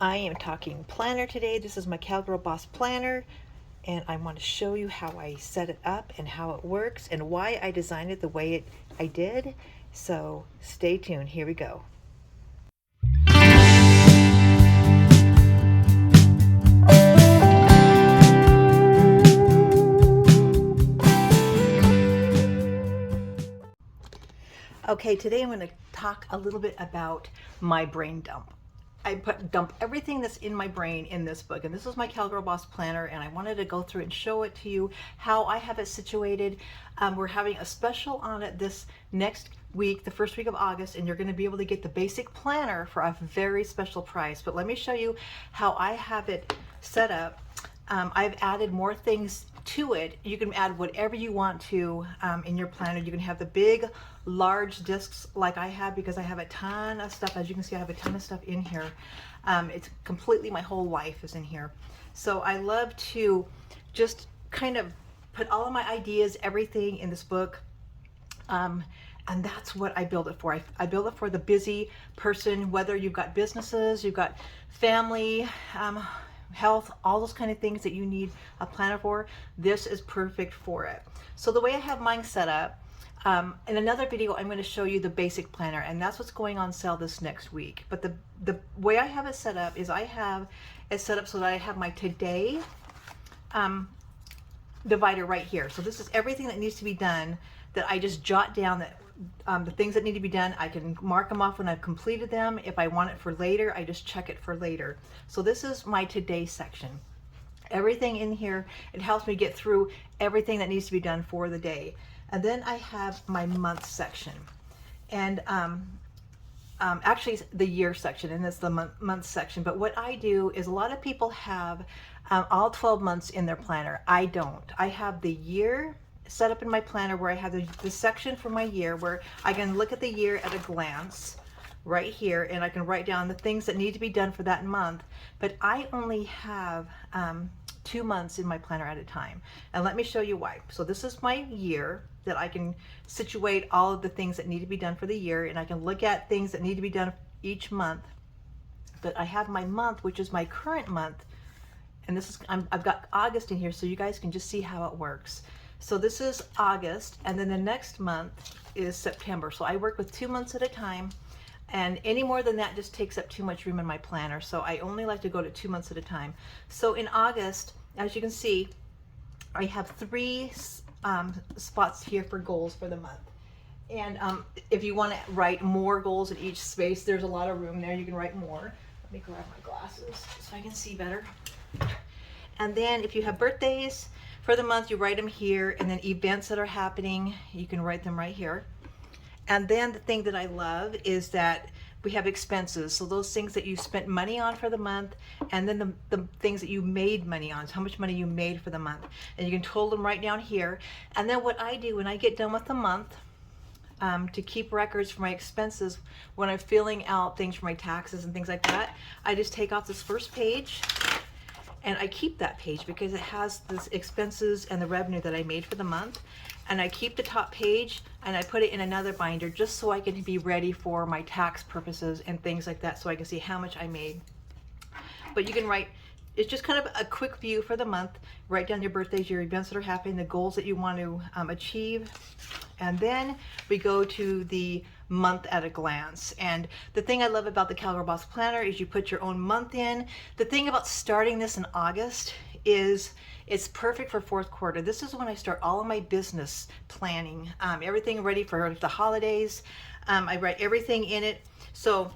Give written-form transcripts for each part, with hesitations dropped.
I am talking planner today. This is my Cowgirl Boss planner, and I want to show you how I set it up and how it works and why I designed it the way I did. So stay tuned. Here we go. Okay, today I'm going to talk a little bit about my brain dump. I dump everything that's in my brain in this book, and this is my Cowgirl Boss planner, and I wanted to go through and show it to you how I have it situated. We're having a special on it this next week, the first week of August, and you're going to be able to get the basic planner for a very special price. But let me show you how I have it set up. I've added more things to it. You can add whatever you want to in your planner. You can have the big, large discs like I have, because I have a ton of stuff. As you can see, I have a ton of stuff in here. It's completely, my whole life is in here. So I love to just kind of put all of my ideas, everything in this book. And that's what I build it for. I build it for the busy person, whether you've got businesses, you've got family, health, all those kind of things that you need a planner for. This is perfect for it. So the way I have mine set up, in another video I'm going to show you the basic planner, and that's what's going on sale this next week. But the way I have it set up is I have it set up so that I have my today divider right here. So this is everything that needs to be done that I just jot down, that the things that need to be done, I can mark them off when I've completed them. If I want it for later, I just check it for later. So this is my today section. Everything in here, it helps me get through everything that needs to be done for the day. And then I have my month section, and actually the year section, and it's the month section. But what I do is, a lot of people have all 12 months in their planner. I don't. I have the year set up in my planner, where I have the section for my year, where I can look at the year at a glance right here, and I can write down the things that need to be done for that month. But I only have 2 months in my planner at a time, and let me show you why. So this is my year, that I can situate all of the things that need to be done for the year, and I can look at things that need to be done each month. But I have my month, which is my current month, and this is I've got August in here, so you guys can just see how it works. So this is August, and then the next month is September. So I work with 2 months at a time, and any more than that just takes up too much room in my planner. So I only like to go to 2 months at a time. So in August, as you can see, I have 3 spots here for goals for the month. And if you want to write more goals in each space, there's a lot of room there. You can write more. Let me grab my glasses so I can see better. And then if you have birthdays for the month, you write them here, and then events that are happening, you can write them right here. And then the thing that I love is that we have expenses. So those things that you spent money on for the month, and then the things that you made money on, so how much money you made for the month. And you can total them right down here. And then what I do when I get done with the month, to keep records for my expenses, when I'm filling out things for my taxes and things like that, I just take off this first page, and I keep that page because it has the expenses and the revenue that I made for the month. And I keep the top page, and I put it in another binder just so I can be ready for my tax purposes and things like that, so I can see how much I made. But you can write, it's just kind of a quick view for the month. Write down your birthdays, your events that are happening, the goals that you want to achieve. And then we go to the month at a glance. And the thing I love about the Cowgirl Boss Planner is you put your own month in. The thing about starting this in August is it's perfect for fourth quarter. This is when I start all of my business planning, everything ready for the holidays. I write everything in it. So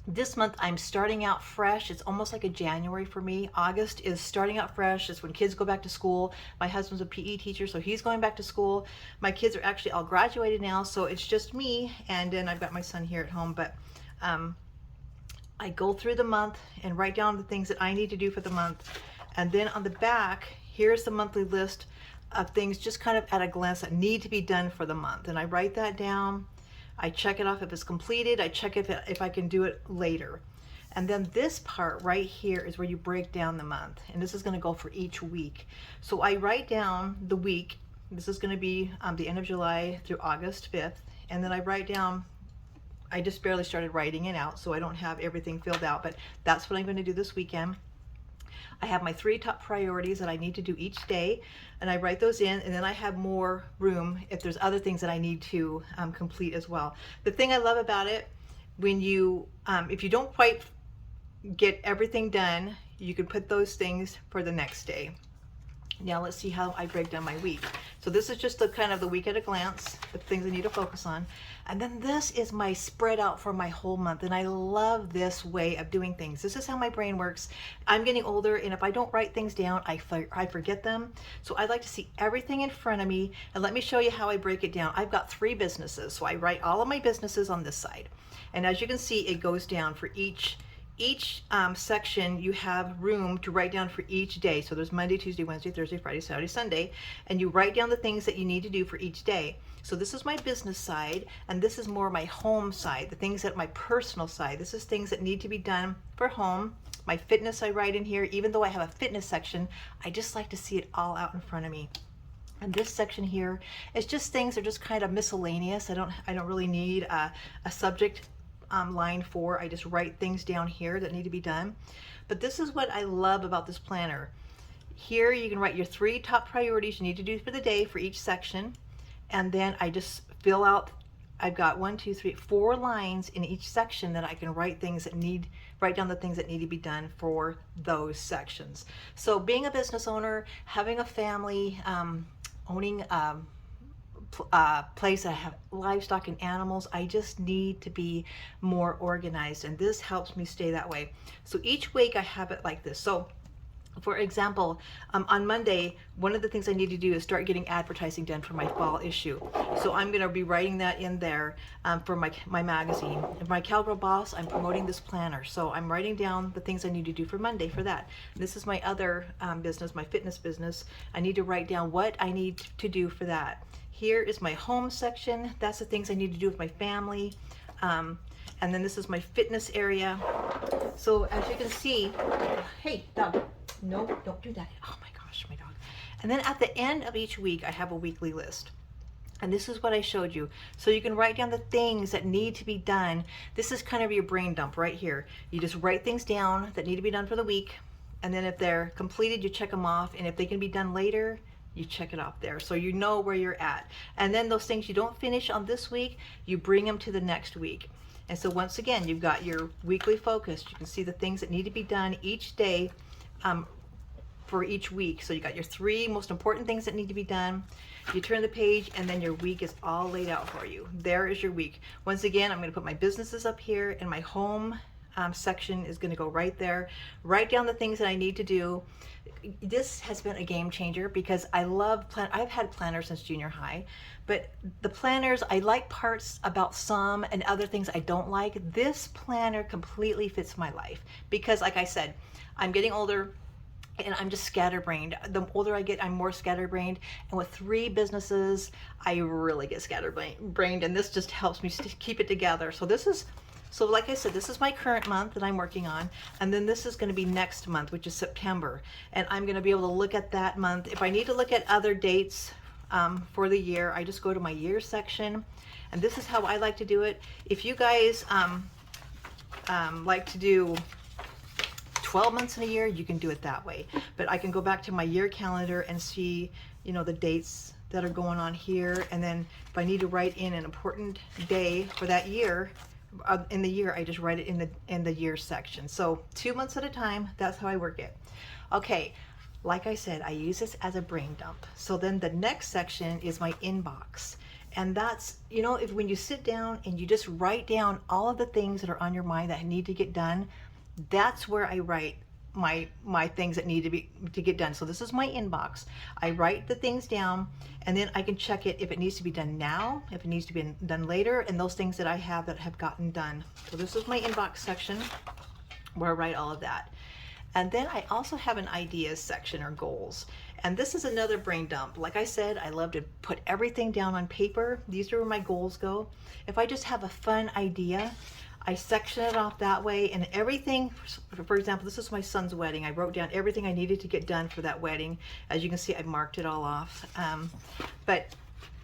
this month I'm starting out fresh. It's almost like a January for me. August is starting out fresh. It's when kids go back to school. My husband's a PE teacher, so he's going back to school. My kids are actually all graduated now, so it's just me, and then I've got my son here at home. But I go through the month and write down the things that I need to do for the month. And then on the back, here's the monthly list of things just kind of at a glance that need to be done for the month. And I write that down. I check it off if it's completed. I check if I can do it later. And then this part right here is where you break down the month. And this is going to go for each week. So I write down the week. This is going to be the end of July through August 5th. And then I write down I just barely started writing it out, so I don't have everything filled out, but that's what I'm going to do this weekend. I have my 3 top priorities that I need to do each day, and I write those in, and then I have more room if there's other things that I need to complete as well. The thing I love about it, when you, if you don't quite get everything done, you can put those things for the next day. Now let's see how I break down my week. So this is just the kind of the week at a glance, the things I need to focus on. And then this is my spread out for my whole month. And I love this way of doing things. This is how my brain works. I'm getting older, and if I don't write things down, I forget them. So I like to see everything in front of me. And let me show you how I break it down. I've got 3 businesses. So I write all of my businesses on this side. And as you can see, it goes down for each section. You have room to write down for each day. So there's Monday, Tuesday, Wednesday, Thursday, Friday, Saturday, Sunday, and you write down the things that you need to do for each day. So this is my business side, and this is more my home side, the things that my personal side. This is things that need to be done for home. My fitness I write in here. Even though I have a fitness section, I just like to see it all out in front of me. And this section here is just things that are just kind of miscellaneous. I don't really need a subject line for. I just write things down here that need to be done. But this is what I love about this planner. Here you can write your 3 top priorities you need to do for the day for each section, and then I just fill out. I've got 1, 2, 3, 4 lines in each section that I can write things that write down the things that need to be done for those sections. So being a business owner, having a family, owning place that I have livestock and animals, I just need to be more organized, and this helps me stay that way. So each week I have it like this. So for example, on Monday, one of the things I need to do is start getting advertising done for my fall issue. So I'm going to be writing that in there for my magazine. And my Cowgirl Boss, I'm promoting this planner. So I'm writing down the things I need to do for Monday for that. This is my other business, my fitness business. I need to write down what I need to do for that. Here is my home section. That's the things I need to do with my family. And then this is my fitness area. So as you can see, hey, dog. No, don't do that. Oh my gosh, my dog. And then at the end of each week, I have a weekly list. And this is what I showed you. So you can write down the things that need to be done. This is kind of your brain dump right here. You just write things down that need to be done for the week. And then if they're completed, you check them off. And if they can be done later, you check it off there. So you know where you're at. And then those things you don't finish on this week, you bring them to the next week. And so once again, you've got your weekly focus. You can see the things that need to be done each day for each week. So you got your 3 most important things that need to be done. You turn the page, and then your week is all laid out for you. There is your week. Once again, I'm going to put my businesses up here, and my home section is going to go right there. Write down the things that I need to do. This has been a game changer because I love I've had planners since junior high, but the planners, I like parts about some and other things I don't like. This planner completely fits my life because, like I said, I'm getting older and I'm just scatterbrained. The older I get, I'm more scatterbrained. And with 3 businesses, I really get scatterbrained, and this just helps me keep it together. So like I said, this is my current month that I'm working on, and then this is going to be next month, which is September, and I'm going to be able to look at that month. If I need to look at other dates for the year, I just go to my year section, and this is how I like to do it. If you guys like to do 12 months in a year, you can do it that way. But I can go back to my year calendar and see, you know, the dates that are going on here, and then if I need to write in an important day for that year, in the year, I just write it in the year section. So 2 months at a time, that's how I work it. Okay, like I said, I use this as a brain dump. So then the next section is my inbox. And that's, you know, when you sit down and you just write down all of the things that are on your mind that need to get done, that's where I write my things that need to get done. So this is my inbox. I write the things down, and then I can check it if it needs to be done now, if it needs to be done later, and those things that I have that have gotten done. So this is my inbox section where I write all of that. And then I also have an ideas section or goals. And this is another brain dump. Like I said, I love to put everything down on paper. These are where my goals go. If I just have a fun idea, I section it off that way, and everything, for example, this is my son's wedding. I wrote down everything I needed to get done for that wedding. As you can see, I marked it all off. But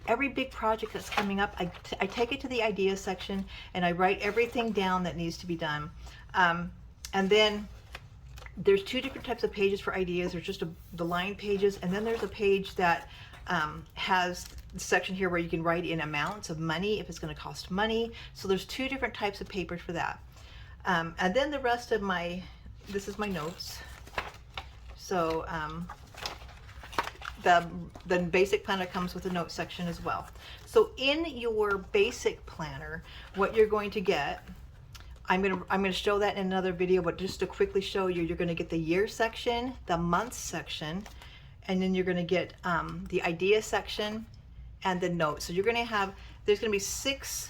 every big project that's coming up, I take it to the idea section and I write everything down that needs to be done. And then there's two different types of pages for ideas. There's just the line pages, and then there's a page that has the section here where you can write in amounts of money if it's going to cost money. So there's two different types of papers for that. And then the rest of this is my notes. So the basic planner comes with a note section as well. So in your basic planner, what you're going to get, I'm gonna show that in another video, but just to quickly show you, you're gonna get the year section, the month section, and then you're gonna get the idea section and the notes. So you're gonna have, there's gonna be 6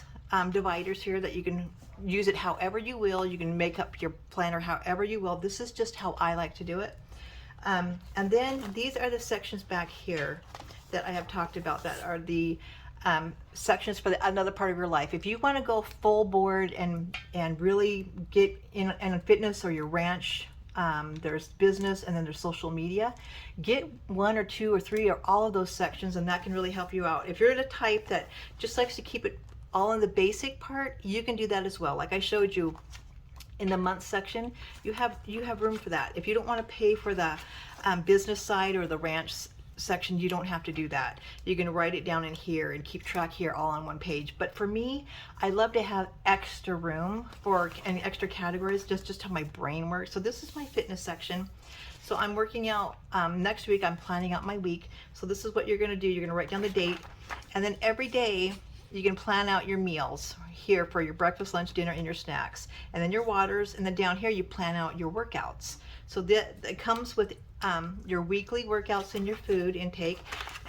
dividers here that you can use it however you will. You can make up your planner however you will. This is just how I like to do it. And then these are the sections back here that I have talked about that are the sections for another part of your life. If you want to go full board and really get in fitness or your ranch, there's business, and then there's social media. Get 1 or 2 or 3 or all of those sections, and that can really help you out. If you're the type that just likes to keep it all in the basic part, you can do that as well. Like I showed you in the month section, you have room for that. If you don't want to pay for the business side or the ranch section, you don't have to do that. You can write it down in here and keep track here all on one page. But for me, I love to have extra room for and extra categories, just how my brain works. So this is my fitness section. So I'm working out, next week I'm planning out my week. So this is what you're gonna do. You're gonna write down the date, and then every day you can plan out your meals here for your breakfast, lunch, dinner, and your snacks, and then your waters, and then down here you plan out your workouts. So that comes with your weekly workouts and your food intake.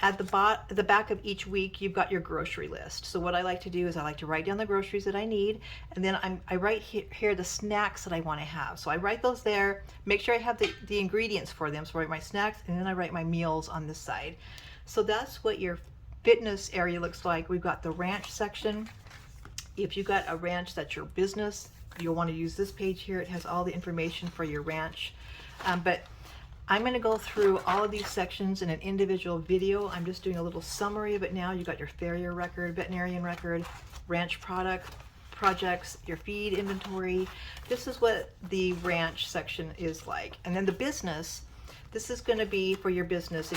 At the back of each week, you've got your grocery list. So what I like to do is I like to write down the groceries that I need, and then I write here the snacks that I want to have. So I write those there, make sure I have the ingredients for them. So I write my snacks, and then I write my meals on this side. So that's what your fitness area looks like. We've got the ranch section. If you've got a ranch that's your business, you'll want to use this page here. It has all the information for your ranch. But I'm going to go through all of these sections in an individual video. I'm just doing a little summary of it now. You got your farrier record, veterinarian record, ranch projects, your feed inventory. This is what the ranch section is like. And then the business, this is going to be for your business.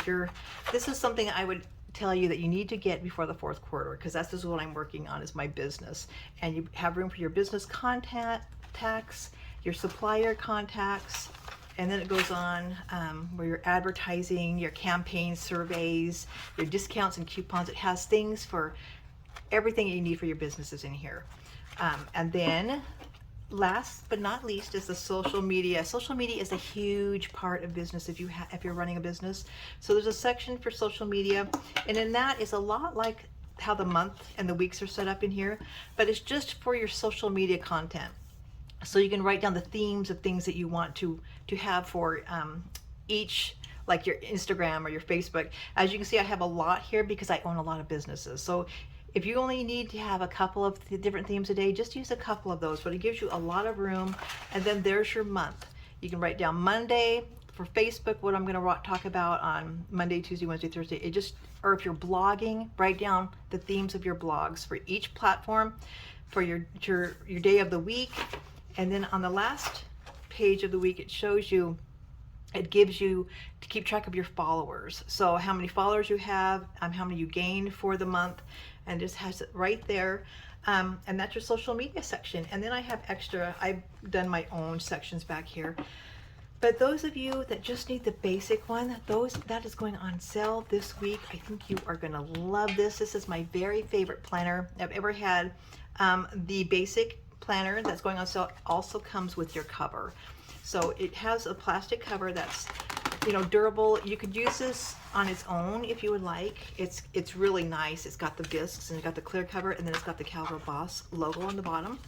This is something I would tell you that you need to get before the 4th quarter, because that's just what I'm working on is my business. And you have room for your business contacts, your supplier contacts, and then it goes on where you're advertising, your campaign surveys, your discounts and coupons. It has things for everything you need for your businesses in here. And then last but not least is the social media. Social media is a huge part of business if you're running a business. So there's a section for social media, and in that is a lot like how the month and the weeks are set up in here, but it's just for your social media content. So you can write down the themes of things that you want to have for each, like your Instagram or your Facebook. As you can see, I have a lot here because I own a lot of businesses. So if you only need to have a couple of different themes a day, just use a couple of those, but it gives you a lot of room. And then there's your month. You can write down Monday for Facebook, what I'm going to talk about on Monday, Tuesday, Wednesday, Thursday. Or if you're blogging, write down the themes of your blogs for each platform for your day of the week. And then on the last page of the week, it gives you to keep track of your followers. So how many followers you have, how many you gained for the month, and just has it right there. And that's your social media section. And then I have extra, I've done my own sections back here. But those of you that just need the basic one, that is going on sale this week. I think you are going to love this. This is my very favorite planner I've ever had. The basic planner that's going on sale also comes with your cover. So it has a plastic cover that's, durable. You could use this on its own if you would like. It's really nice. It's got the discs and it's got the clear cover, and then it's got the Cowgirl Boss logo on the bottom.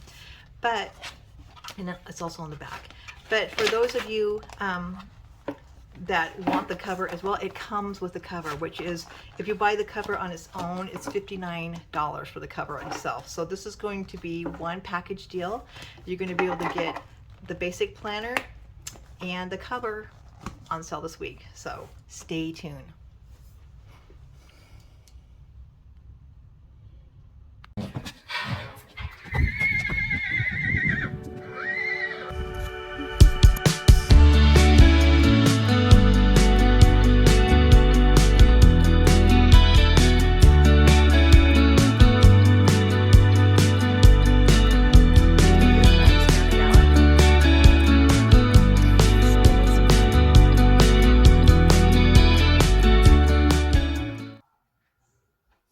And it's also on the back. But for those of you that want the cover as well, it comes with the cover, which is, if you buy the cover on its own, it's $59 for the cover itself. So this is going to be one package deal. You're going to be able to get the basic planner and the cover on sale this week. So stay tuned.